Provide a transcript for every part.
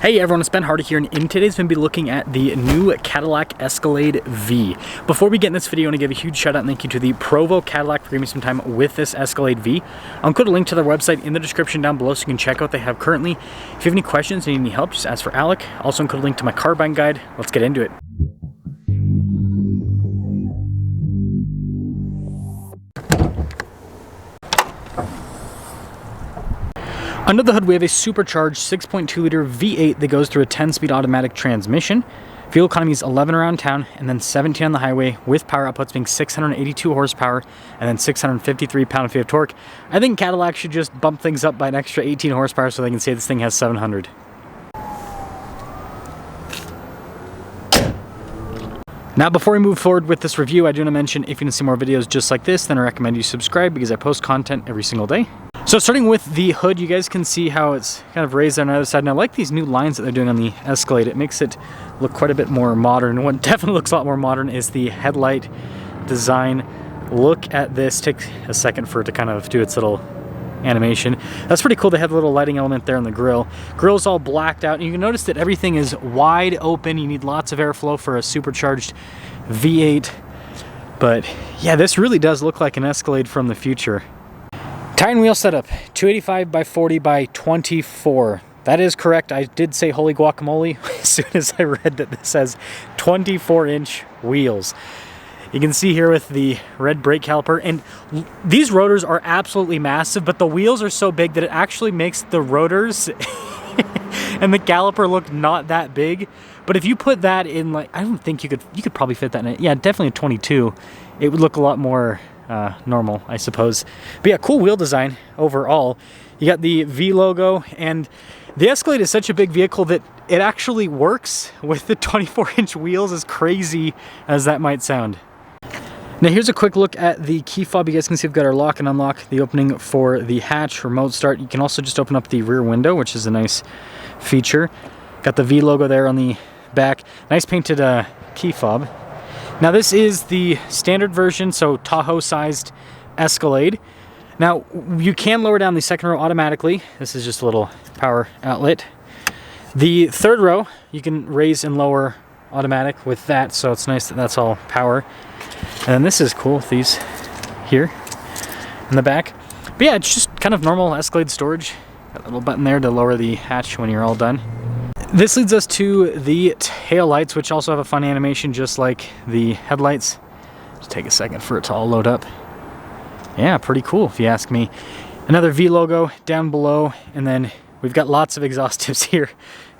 Hey everyone, it's Ben Hardy here, and in today's video, we'll be looking at the new Cadillac Escalade V. Before we get in this video, I want to give a huge shout out and thank you to the Provo Cadillac for giving me some time with this Escalade V. I'll include a link to their website in the description down below so you can check out what they have currently. If you have any questions or need any help, just ask for Alec. I'll also include a link to my car buying guide. Let's get into it. Under the hood, we have a supercharged 6.2-liter V8 that goes through a 10-speed automatic transmission. Fuel economy is 11 around town, and then 17 on the highway, with power outputs being 682 horsepower and then 653 pound-feet of torque. I think Cadillac should just bump things up by an extra 18 horsepower so they can say this thing has 700. Now, before we move forward with this review, I do want to mention if you want to see more videos just like this, then I recommend you subscribe because I post content every single day. So starting with the hood, you guys can see how it's kind of raised on the other side. And I like these new lines that they're doing on the Escalade. It makes it look quite a bit more modern. What definitely looks a lot more modern is the headlight design. Look at this. Take a second for it to kind of do its little animation. That's pretty cool. They have a little lighting element there in the grill. Grill's all blacked out, and you can notice that everything is wide open. You need lots of airflow for a supercharged V8. But yeah, this really does look like an Escalade from the future. Tire and wheel setup, 285 by 40 by 24. That is correct. I did say holy guacamole as soon as I read that this has 24-inch wheels. You can see here with the red brake caliper, and these rotors are absolutely massive, but the wheels are so big that it actually makes the rotors and the caliper look not that big. But if you put that in, like, I don't think you could probably fit that in it. Yeah, definitely a 22. It would look a lot more normal, I suppose. But yeah, cool wheel design overall. You got the V logo, and the Escalade is such a big vehicle that it actually works with the 24-inch wheels, as crazy as that might sound. Now here's a quick look at the key fob. You guys can see we've got our lock and unlock, the opening for the hatch, remote start. You can also just open up the rear window, which is a nice feature. Got the V logo there on the back. Nice painted key fob. Now this is the standard version, so Tahoe-sized Escalade. Now you can lower down the second row automatically. This is just a little power outlet. The third row you can raise and lower automatic with that, so it's nice that that's all power. And then this is cool with these here in the back. But yeah, it's just kind of normal Escalade storage. Got a little button there to lower the hatch when you're all done. This leads us to the tail lights, which also have a fun animation just like the headlights. Just take a second for it to all load up. Yeah, pretty cool if you ask me. Another V logo down below, and then we've got lots of exhaust tips here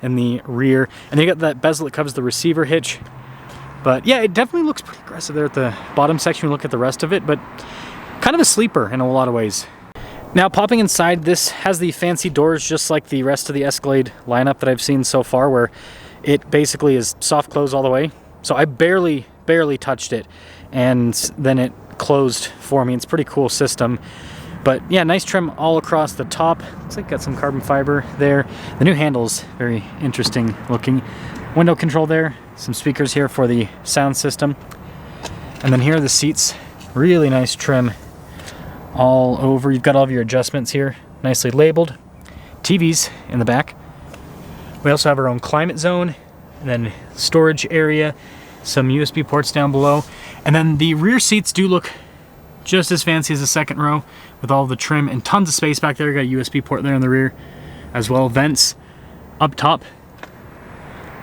in the rear. And then you got that bezel that covers the receiver hitch. But yeah, it definitely looks pretty aggressive there at the bottom section when you look at the rest of it, but kind of a sleeper in a lot of ways. Now, popping inside, this has the fancy doors just like the rest of the Escalade lineup that I've seen so far, where it basically is soft close all the way. So I barely touched it, and then it closed for me. It's a pretty cool system. But yeah, nice trim all across the top. Looks like got some carbon fiber there. The new handle's very interesting looking. Window control there. Some speakers here for the sound system. And then here are the seats. Really nice trim all over. You've got all of your adjustments here, nicely labeled. TVs in the back. We also have our own climate zone, and then storage area, some USB ports down below. And then the rear seats do look just as fancy as the second row with all the trim and tons of space back there. You got a USB port there in the rear as well. Vents up top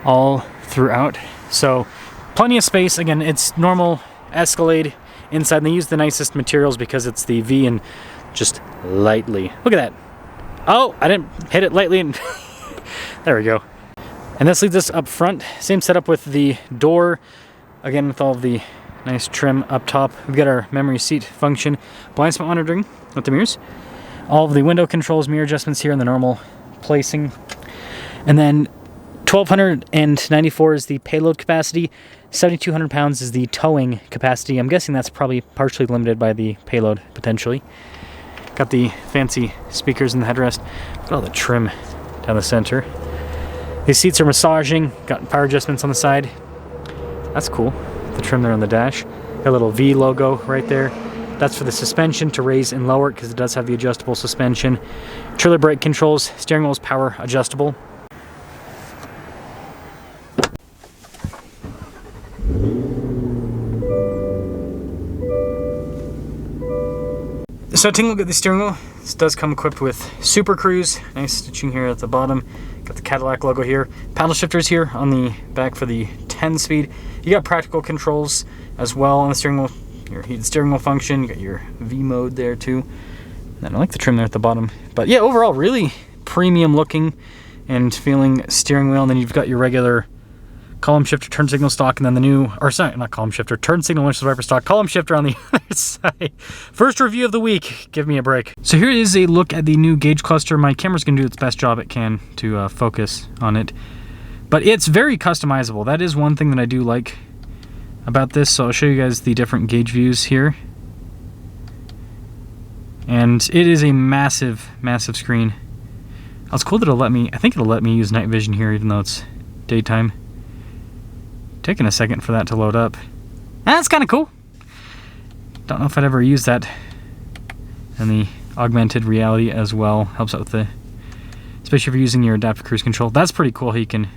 all throughout. So plenty of space. Again, it's normal Escalade inside, and they use the nicest materials because it's the V, and just lightly. Look at that. Oh, I didn't hit it lightly, and there we go. And this leads us up front. Same setup with the door. Again, with all of the nice trim up top. We've got our memory seat function, blind spot monitoring with the mirrors. All of the window controls, mirror adjustments here in the normal placing. And then 1,294 is the payload capacity. 7,200 pounds is the towing capacity. I'm guessing that's probably partially limited by the payload, potentially. Got the fancy speakers in the headrest. Got all the trim down the center. These seats are massaging. Got power adjustments on the side. That's cool. The trim there on the dash. Got a little V logo right there. That's for the suspension to raise and lower it, because it does have the adjustable suspension. Trailer brake controls. Steering wheel is power adjustable. So taking a look at the steering wheel, this does come equipped with Super Cruise. Nice stitching here at the bottom. Got the Cadillac logo here. Paddle shifters here on the back for the 10-speed. You got practical controls as well on the steering wheel. Your heated steering wheel function. You got your V mode there too. And I like the trim there at the bottom. But yeah, overall, really premium looking and feeling steering wheel. And then you've got your regular column shifter, turn signal stock, and then the new, or sorry, not column shifter, turn signal windshield wiper stock, column shifter on the other side. First review of the week, give me a break. So here is a look at the new gauge cluster. My camera's gonna do its best job it can to focus on it, but it's very customizable. That is one thing that I do like about this. So I'll show you guys the different gauge views here. And it is a massive, massive screen. It's cool that it'll let me, I think it'll let me use night vision here even though it's daytime. Taking a second for that to load up. That's kind of cool. Don't know if I'd ever use that. And the augmented reality as well helps out with the, especially if you're using your adaptive cruise control. That's pretty cool how you can,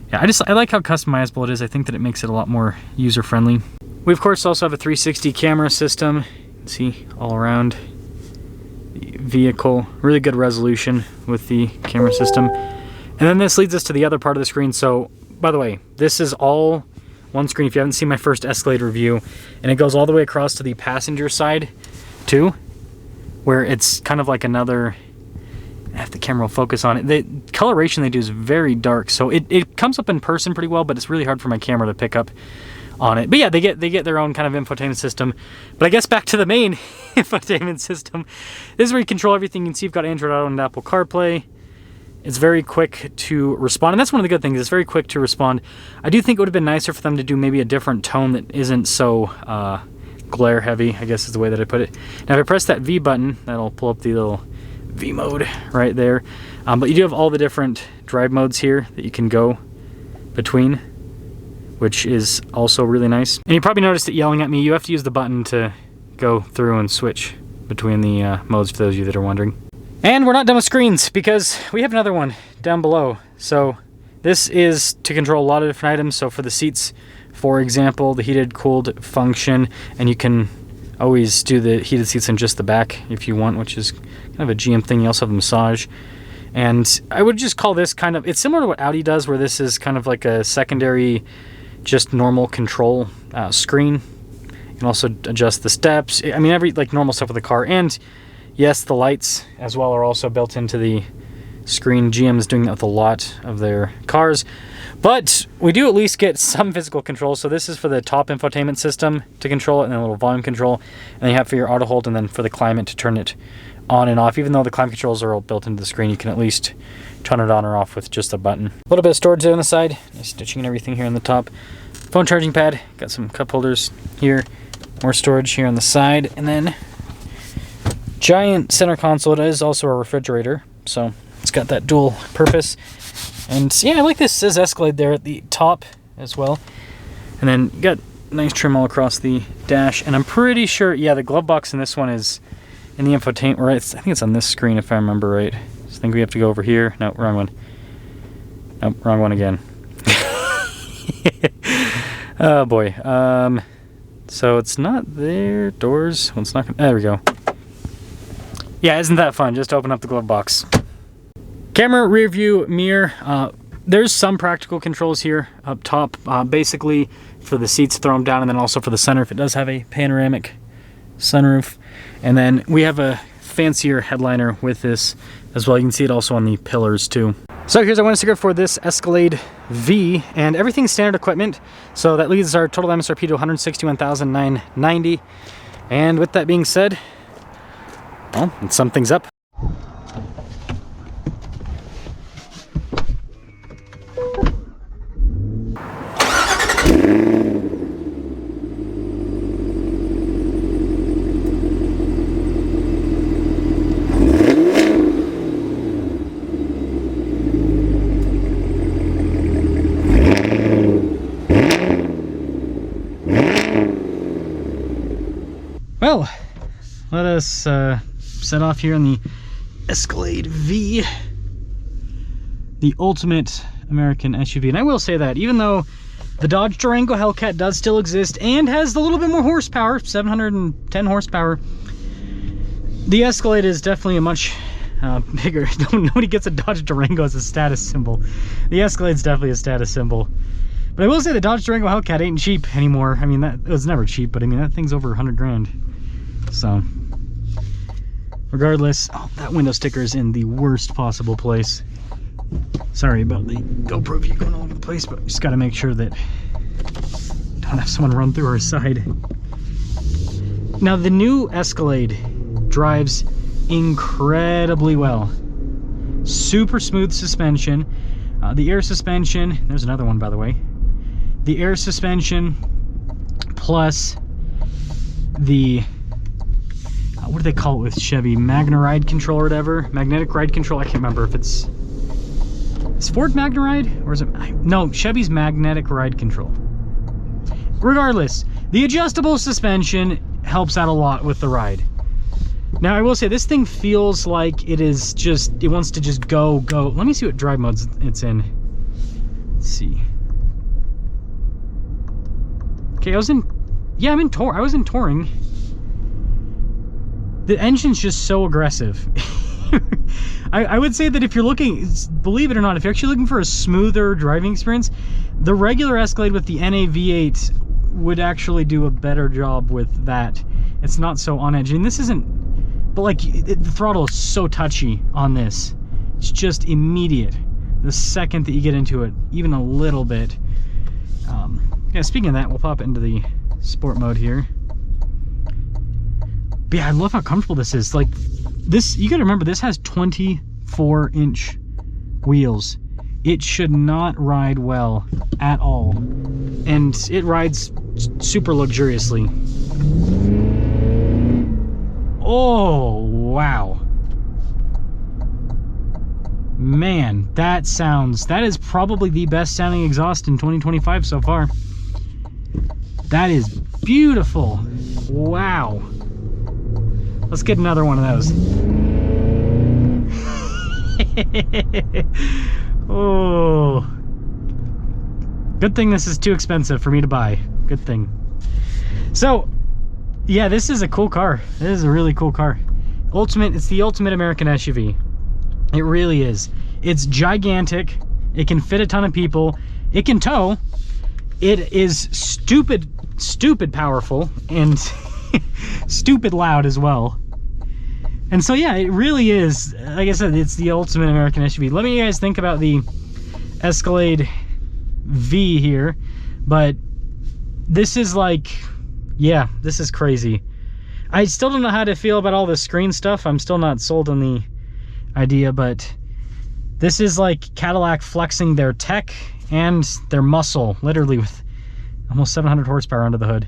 yeah, I like how customizable it is. I think that it makes it a lot more user friendly. We of course also have a 360 camera system. You can see all around the vehicle. Really good resolution with the camera system. And then this leads us to the other part of the screen. So by the way, this is all one screen if you haven't seen my first Escalade review, and it goes all the way across to the passenger side too, where it's kind of like another, if the camera will focus on it, the coloration they do is very dark, so it comes up in person pretty well, but it's really hard for my camera to pick up on it. But yeah, they get their own kind of infotainment system. But I guess back to the main infotainment system. This is where you control everything. You can see you've got Android Auto and Apple CarPlay. It's very quick to respond, and that's one of the good things. It's very quick to respond. I do think it would have been nicer for them to do maybe a different tone that isn't so glare heavy, I guess is the way that I put it. Now if I press that V button, that'll pull up the little V mode right there. But you do have all the different drive modes here that you can go between, which is also really nice. And you probably noticed it yelling at me. You have to use the button to go through and switch between the modes for those of you that are wondering. And we're not done with screens because we have another one down below. So this is to control a lot of different items. So for the seats, for example, the heated cooled function, and you can always do the heated seats in just the back if you want, which is kind of a GM thing. You also have the massage. And I would just call this kind of, it's similar to what Audi does, where this is kind of like a secondary, just normal control screen. You can also adjust the steps. I mean, every like normal stuff with the car. And yes, the lights as well are also built into the screen. GM is doing that with a lot of their cars. But we do at least get some physical control. So this is for the top infotainment system to control it, and then a little volume control. And then you have for your auto hold, and then for the climate to turn it on and off. Even though the climate controls are all built into the screen, you can at least turn it on or off with just a button. A little bit of storage there on the side. Nice stitching and everything here on the top. Phone charging pad. Got some cup holders here. More storage here on the side. And then giant center console. It is also a refrigerator, so it's got that dual purpose. And yeah, I like this. It says Escalade there at the top as well. And then you got nice trim all across the dash. And I'm pretty sure, yeah, the glove box in this one is in the infotainment, right? I think it's on this screen if I remember right. So I think we have to go over here. No, wrong one. Nope, wrong one again. Oh boy. So it's not there. Doors. Well, it's not. There we go. Yeah, isn't that fun? Just open up the glove box. Camera, rear view, mirror. There's some practical controls here up top. Basically for the seats, throw them down, and then also for the sunroof. It does have a panoramic sunroof. And then we have a fancier headliner with this as well. You can see it also on the pillars too. So here's our window sticker for this Escalade V, and everything's standard equipment. So that leads our total MSRP to $161,990. And with that being said, well, let's sum things up. Well, let us set off here on the Escalade V, the ultimate American SUV. And I will say that even though the Dodge Durango Hellcat does still exist and has a little bit more horsepower, 710 horsepower, The Escalade is definitely a much bigger. Nobody gets a Dodge Durango as a status symbol. The Escalade's definitely a status symbol. But I will say the Dodge Durango Hellcat ain't cheap anymore. I mean, it was never cheap, but I mean, that thing's over 100 grand. So, regardless, oh, that window sticker is in the worst possible place. Sorry about the GoPro view going all over the place, but just got to make sure that I don't have someone run through our side. Now, the new Escalade drives incredibly well. Super smooth suspension. The air suspension, there's another one by the way. The air suspension plus the what do they call it with Chevy? Magna Ride Control or whatever? Magnetic Ride Control? I can't remember if it's Ford Magna Ride? Or is it? No, Chevy's Magnetic Ride Control. Regardless, the adjustable suspension helps out a lot with the ride. Now, I will say, this thing feels like it is just, it wants to just go. Let me see what drive modes it's in. Let's see. Okay, I was in touring. The engine's just so aggressive. I would say that if you're looking, believe it or not, if you're actually looking for a smoother driving experience, the regular Escalade with the NA V8 would actually do a better job with that. It's not so on edge. And this isn't, but like, the throttle is so touchy on this. It's just immediate. The second that you get into it, even a little bit. Yeah, speaking of that, we'll pop it into the sport mode here. But yeah, I love how comfortable this is. Like, this, you gotta remember, this has 24-inch wheels. It should not ride well at all. And it rides super luxuriously. Oh, wow. Man, that is probably the best sounding exhaust in 2025 so far. That is beautiful. Wow. Let's get another one of those. Oh. Good thing this is too expensive for me to buy. Good thing. So, yeah, this is a cool car. This is a really cool car. It's the ultimate American SUV. It really is. It's gigantic. It can fit a ton of people. It can tow. It is stupid powerful and stupid loud as well. And so yeah, it really is, like I said, it's the ultimate American SUV. Let me you guys think about the Escalade V here, but this is like, yeah, this is crazy. I still don't know how to feel about all the screen stuff. I'm still not sold on the idea, but this is like Cadillac flexing their tech and their muscle, literally, with almost 700 horsepower under the hood.